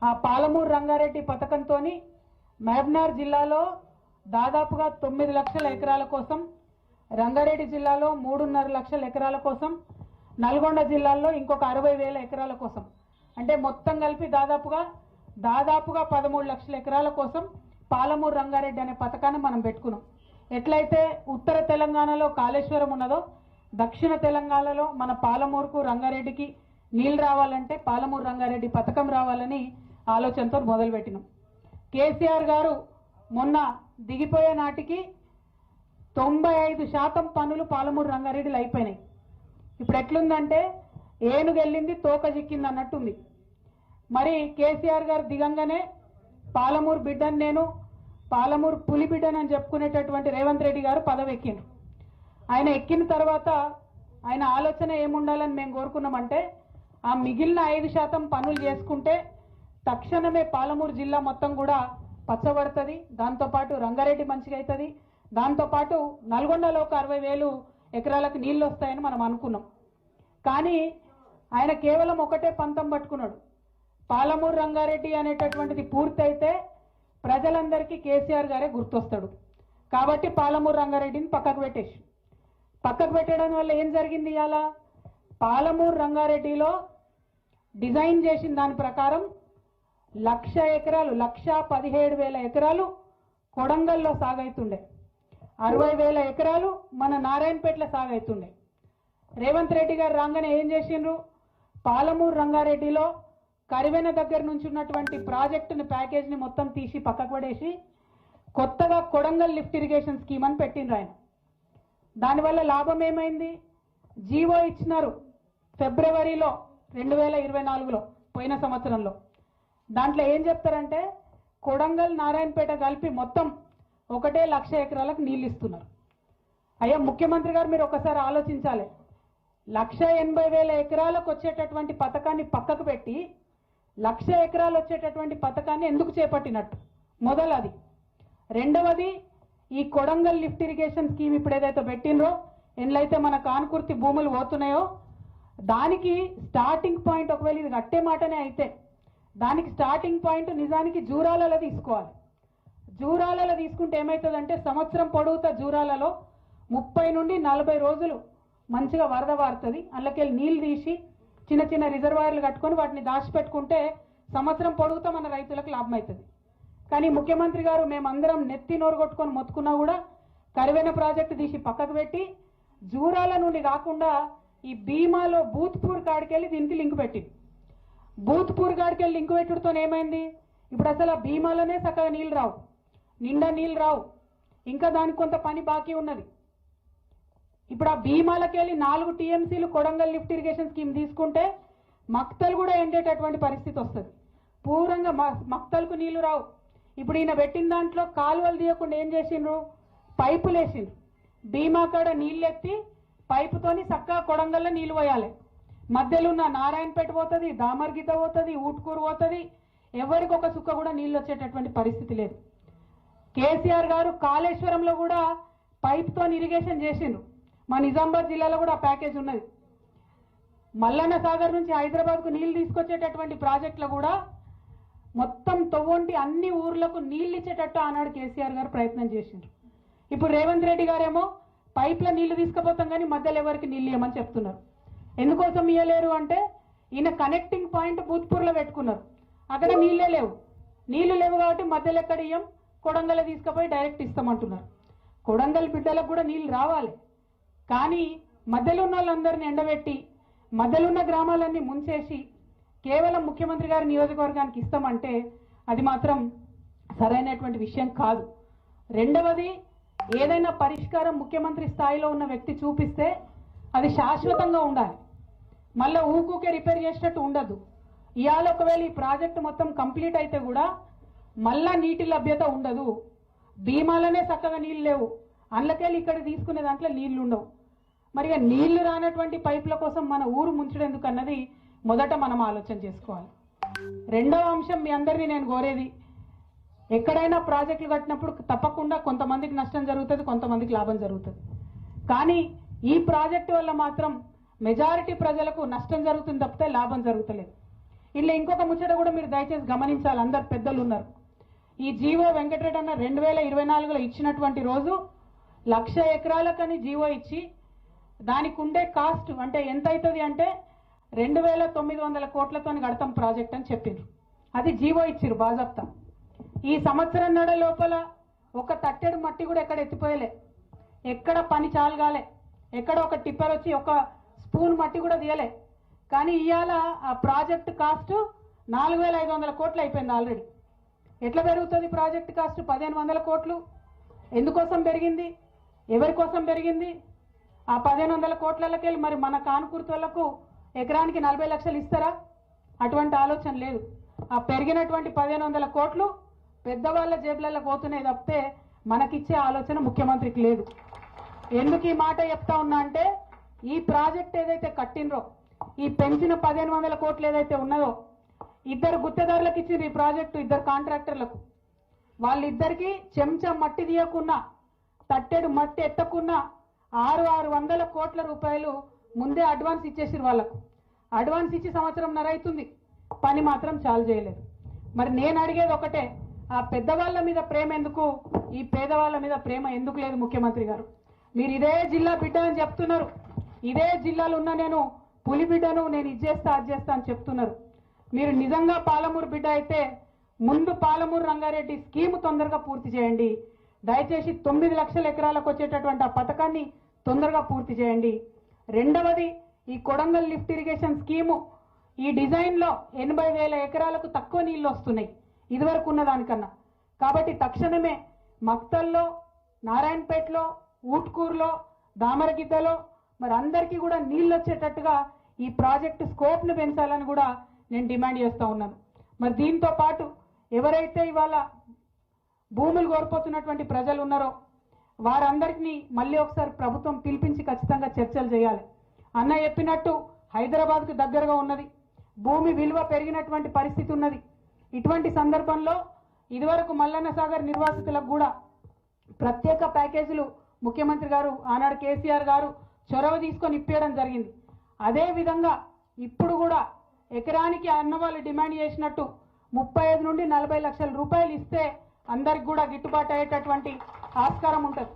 ఆ పాలమూరు రంగారెడ్డి పథకంతోని మహబూబ్నగర్ జిల్లాలో దాదాపుగా 9 లక్షల ఎకరాల కోసం, రంగారెడ్డి జిల్లాలో 3.5 లక్షల ఎకరాల కోసం, నల్గొండ జిల్లాలో ఇంకొక 60,000 ఎకరాల కోసం, అంటే మొత్తం కలిపి దాదాపుగా 13 లక్షల ఎకరాల కోసం పాలమూరు రంగారెడ్డి అనే పథకాన్ని మనం పెట్టుకున్నాం. ఎట్లయితే ఉత్తర తెలంగాణలో కాళేశ్వరం ఉన్నదో దక్షిణ తెలంగాణలో మన పాలమూరుకు రంగారెడ్డికి నీళ్ళు రావాలంటే పాలమూరు రంగారెడ్డి పథకం రావాలని ఆలోచనతో మొదలుపెట్టినాం. కేసీఆర్ గారు మొన్న దిగిపోయే నాటికి 95% పనులు పాలమూరు రంగారెడ్డిలో అయిపోయినాయి. ఇప్పుడు ఎట్లుందంటే ఏనుగెళ్ళింది తోక చిక్కింది అన్నట్టుంది. మరి కేసీఆర్ గారు దిగంగానే పాలమూరు బిడ్డను నేను, పాలమూరు పులి బిడ్డనని చెప్పుకునేటటువంటి రేవంత్ రెడ్డి గారు పదవి ఎక్కిండు. ఆయన ఎక్కిన తర్వాత ఆయన ఆలోచన ఏముండాలని మేము కోరుకున్నామంటే ఆ మిగిలిన 5% పనులు చేసుకుంటే తక్షణమే పాలమూరు జిల్లా మొత్తం కూడా పచ్చబడుతుంది, దాంతోపాటు రంగారెడ్డి మంచిగా అవుతుంది, దాంతోపాటు నల్గొండలో ఒక 60,000 ఎకరాలకు నీళ్ళు వస్తాయని మనం అనుకున్నాం. కానీ ఆయన కేవలం ఒకటే పంతం పట్టుకున్నాడు, పాలమూరు రంగారెడ్డి అనేటటువంటిది పూర్తయితే ప్రజలందరికీ కేసీఆర్ గారే గుర్తొస్తాడు కాబట్టి పాలమూరు రంగారెడ్డిని పక్కకు పెట్టడం వల్ల ఏం జరిగింది? ఇవాళ పాలమూరు రంగారెడ్డిలో డిజైన్ చేసిన దాని ప్రకారం 1,00,000 ఎకరాలు, 1,17,000 ఎకరాలు కొడంగల్లో సాగైతుండే, 60,000 ఎకరాలు మన నారాయణపేటలో సాగైతుండే. రేవంత్ రెడ్డి గారు రాగానే ఏం చేసిండ్రు? పాలమూరు రంగారెడ్డిలో కరివెన దగ్గర నుంచి ఉన్నటువంటి ప్రాజెక్టుని ప్యాకేజ్ని మొత్తం తీసి పక్కకు పడేసి కొత్తగా కొడంగల్ లిఫ్ట్ ఇరిగేషన్ స్కీమ్ అని పెట్టిండ్రు ఆయన. దానివల్ల లాభం ఏమైంది? జీవో ఇచ్చినారు ఫిబ్రవరిలో 2024లో, పోయిన సంవత్సరంలో. దాంట్లో ఏం చెప్తారంటే కొడంగల్ నారాయణపేట కలిపి మొత్తం 1,00,000 ఎకరాలకు నీళ్ళు ఇస్తున్నారు. అయ్యా ముఖ్యమంత్రి గారు మీరు ఒకసారి ఆలోచించాలి, 1,80,000 ఎకరాలకు వచ్చేటటువంటి పథకాన్ని పక్కకు పెట్టి 1,00,000 ఎకరాలు వచ్చేటటువంటి పథకాన్ని ఎందుకు చేపట్టినట్టు? మొదలది. రెండవది, ఈ కొడంగల్ లిఫ్ట్ ఇరిగేషన్ స్కీమ్ ఇప్పుడు ఏదైతే పెట్టినరో, ఎన్లయితే మన కాన్కుర్తి భూములు పోతున్నాయో దానికి స్టార్టింగ్ పాయింట్, ఒకవేళ ఇది కట్టే మాటనే అయితే దానికి స్టార్టింగ్ పాయింట్ నిజానికి జూరాలలో తీసుకోవాలి. జూరాలలో తీసుకుంటే ఏమవుతుందంటే సంవత్సరం పొడవుతా జూరాలలో 30 నుండి 40 రోజులు మంచిగా వరద వారుతుంది. అందులోకెళ్ళి నీళ్ళు తీసి చిన్న చిన్న రిజర్వాయర్లు కట్టుకొని వాటిని దాచిపెట్టుకుంటే సంవత్సరం పొడుగుతా మన రైతులకు లాభం అవుతుంది. కానీ ముఖ్యమంత్రి గారు మేమందరం నెత్తి నోరు కొట్టుకొని మొత్తుకున్నా కూడా కరివెన ప్రాజెక్టు తీసి పక్కకు పెట్టి జూరాల నుండి కాకుండా ఈ భీమాలో బూత్పూర్ కాడికెళ్ళి దీనికి లింక్ పెట్టింది. బూత్పూర్ కాడికెళ్ళి లింక్ పెట్టుడుతో ఏమైంది? ఇప్పుడు అసలు ఆ భీమాలోనే చక్కగా నీళ్ళు రావు, నిండా నీళ్ళు రావు, ఇంకా దానికి కొంత పని బాకీ ఉన్నది. ఇప్పుడు ఆ భీమాలకెళ్ళి 4 TMCలు కొడంగల్ లిఫ్ట్ ఇరిగేషన్ స్కీమ్ తీసుకుంటే మక్తలు కూడా ఎండేటటువంటి పరిస్థితి వస్తుంది. పూర్వంగా మక్తలకు నీళ్లు రావు. ఇప్పుడు ఈయన పెట్టిన దాంట్లో కాలువలు తీయకుండా ఏం చేసిండ్రు? పైపులు వేసిండ్రు. భీమా కాడ నీళ్ళు ఎత్తి పైపుతోని చక్కగా కొడంగల్లో నీళ్ళు పోయాలి. మధ్యలో ఉన్న నారాయణపేట పోతుంది, దామర్గిత పోతుంది, ఊట్కూరు పోతుంది, ఎవరికి ఒక చుక్క కూడా నీళ్ళు వచ్చేటటువంటి పరిస్థితి లేదు. కేసీఆర్ గారు కాళేశ్వరంలో కూడా పైప్తో ఇరిగేషన్ చేసిండ్రు. మా నిజామాబాద్ జిల్లాలో కూడా ఆ ప్యాకేజ్ ఉన్నది. మల్లన్న సాగర్ నుంచి హైదరాబాద్కు నీళ్లు తీసుకొచ్చేటటువంటి ప్రాజెక్టులో కూడా మొత్తం తొవ్వంటి అన్ని ఊర్లకు నీళ్ళు ఇచ్చేటట్టు ఆనాడు కేసీఆర్ గారు ప్రయత్నం చేసిండ్రు. ఇప్పుడు రేవంత్ రెడ్డి గారేమో పైప్లో నీళ్లు తీసుకుపోతాం కానీ మధ్యలో ఎవరికి నీళ్ళు ఇవ్వమని చెప్తున్నారు. ఎందుకోసం ఇవ్వలేరు అంటే ఈయన కనెక్టింగ్ పాయింట్ బూత్పూర్లో పెట్టుకున్నారు, అక్కడ నీళ్ళే లేవు. నీళ్లు లేవు కాబట్టి మధ్యలో ఎక్కడ ఇయ్యం, కొడంగల్ తీసుకుపోయి డైరెక్ట్ ఇస్తామంటున్నారు. కొడంగల్ బిడ్డలకు కూడా నీళ్ళు రావాలి, కానీ మధ్యలో ఉన్న వాళ్ళందరినీ ఎండబెట్టి మధ్యలో ఉన్న గ్రామాలన్నీ ముంచేసి కేవలం ముఖ్యమంత్రి గారి నియోజకవర్గానికి ఇస్తామంటే అది మాత్రం సరైనటువంటి విషయం కాదు. రెండవది, ఏదైనా పరిష్కారం ముఖ్యమంత్రి స్థాయిలో ఉన్న వ్యక్తి చూపిస్తే అది శాశ్వతంగా ఉండాలి, మళ్ళీ ఊకూకే రిపేర్ చేసేటట్టు ఉండదు. ఇవాళ ఒకవేళ ఈ ప్రాజెక్టు మొత్తం కంప్లీట్ అయితే కూడా మళ్ళా నీటి లభ్యత ఉండదు. భీమాలనే చక్కగా నీళ్ళు లేవు, అందులోకెళ్ళి ఇక్కడ తీసుకునే దాంట్లో నీళ్లు ఉండవు. మరి నీళ్లు రానటువంటి పైపుల కోసం మన ఊరు ముంచడెందుకు అన్నది మొదట మనం ఆలోచన చేసుకోవాలి. రెండవ అంశం, మీ అందరినీ నేను కోరేది, ఎక్కడైనా ప్రాజెక్టులు కట్టినప్పుడు తప్పకుండా కొంతమందికి నష్టం జరుగుతుంది, కొంతమందికి లాభం జరుగుతుంది. కానీ ఈ ప్రాజెక్టు వల్ల మాత్రం మెజారిటీ ప్రజలకు నష్టం జరుగుతుంది తప్పితే లాభం జరుగుతలేదు. ఇలా ఇంకొక ముచ్చట కూడా మీరు దయచేసి గమనించాలి, అందరు పెద్దలు ఉన్నారు. ఈ జీవో వెంకటరెడ్డి అన్న 2024లో ఇచ్చినటువంటి రోజు 1,00,000 ఎకరాలకని జీవో ఇచ్చి దానికి ఉండే కాస్ట్ అంటే ఎంత అవుతుంది అంటే 2,900 కోట్లతో కడతాం ప్రాజెక్ట్ అని చెప్పిండ్రు. అది జీవో ఇచ్చిరు బాజాప్తా. ఈ సంవత్సరం నడ లోపల ఒక తట్టెడు మట్టి కూడా ఎక్కడ ఎత్తిపోయలే, ఎక్కడ పని చాలగాలే, ఎక్కడ ఒక టిప్పర్ వచ్చి ఒక స్పూన్ మట్టి కూడా తీయలే. కానీ ఇవాళ ఆ ప్రాజెక్ట్ కాస్ట్ 4,500 కోట్లు అయిపోయింది ఆల్రెడీ. ఎట్లా పెరుగుతుంది ప్రాజెక్ట్ కాస్ట్? 1,500 కోట్లు. ఎందుకోసం పెరిగింది? ఎవరి కోసం పెరిగింది? ఆ 1,500 కోట్లకి వెళ్ళి మరి మన కానుకూర్తోళ్లకు ఎకరానికి 40 లక్షలు ఇస్తారా? అటువంటి ఆలోచన లేదు. ఆ పెరిగినటువంటి 1,500 కోట్లు పెద్దవాళ్ళ జేబులలో పోతున్నాయి తప్పితే మనకిచ్చే ఆలోచన ముఖ్యమంత్రికి లేదు. ఎందుకు ఈ మాట చెప్తా ఉన్నా అంటే ఈ ప్రాజెక్ట్ ఏదైతే కట్టినరో, ఈ పెంచిన 1,500 కోట్లు ఏదైతే ఉన్నదో, ఇద్దరు గుత్తేదారులకు ఇచ్చింది ఈ ప్రాజెక్టు, ఇద్దరు కాంట్రాక్టర్లకు. వాళ్ళిద్దరికి చెంచా మట్టి తీయకున్నా, తట్టెడు మట్టి ఎత్తకున్నా 600 కోట్ల రూపాయలు ముందే అడ్వాన్స్ ఇచ్చేసిరు వాళ్ళకు. అడ్వాన్స్ ఇచ్చి సంవత్సరంన్నర అవుతుంది, పని మాత్రం చాలు చేయలేదు. మరి నేను అడిగేది ఒకటే, ఆ పెద్దవాళ్ళ మీద ప్రేమ ఎందుకు, ఈ పేదవాళ్ళ మీద ప్రేమ ఎందుకు లేదు ముఖ్యమంత్రి గారు? మీరు ఇదే జిల్లా బిడ్డ అని చెప్తున్నారు, ఇదే జిల్లాలో ఉన్న నేను పులి బిడ్డను, నేను ఇది చేస్తా అది చేస్తా అని చెప్తున్నారు. మీరు నిజంగా పాలమూరు బిడ్డ అయితే ముందు పాలమూరు రంగారెడ్డి స్కీమ్ తొందరగా పూర్తి చేయండి. దయచేసి 9 లక్షల ఎకరాలకు వచ్చేటటువంటి ఆ పథకాన్ని తొందరగా పూర్తి చేయండి. రెండవది, ఈ కొడంగల్ లిఫ్ట్ ఇరిగేషన్ స్కీము ఈ డిజైన్లో 80,000 ఎకరాలకు తక్కువ నీళ్లు వస్తున్నాయి ఇదివరకు ఉన్న దానికన్నా. కాబట్టి తక్షణమే మక్తల్లో, నారాయణపేటలో, ఊట్కూరులో, దామరగిద్దలో మరి అందరికీ కూడా నీళ్ళు వచ్చేటట్టుగా ఈ ప్రాజెక్టు స్కోప్ను పెంచాలని కూడా నేను డిమాండ్ చేస్తూ ఉన్నాను. మరి దీంతో పాటు ఎవరైతే ఇవాళ భూములు కోల్పోతున్నటువంటి ప్రజలు ఉన్నారో వారందరికీ మళ్ళీ ఒకసారి ప్రభుత్వం పిలిపించి ఖచ్చితంగా చర్చలు చేయాలి. అన్న చెప్పినట్టు హైదరాబాద్కు దగ్గరగా ఉన్నది, భూమి విలువ పెరిగినటువంటి పరిస్థితి ఉన్నది. ఇటువంటి సందర్భంలో ఇదివరకు మల్లన్న సాగర్ నిర్వాసితులకు కూడా ప్రత్యేక ప్యాకేజీలు ముఖ్యమంత్రి గారు ఆనాడు కేసీఆర్ గారు చొరవ తీసుకొని ఇప్పించడం జరిగింది. అదేవిధంగా ఇప్పుడు కూడా ఎకరానికి అన్నవాళ్ళు డిమాండ్ చేసినట్టు 35 నుండి 40 లక్షల రూపాయలు ఇస్తే అందరికి కూడా గిట్టుబాటు అయ్యేటటువంటి ఆస్కారం ఉంటుంది.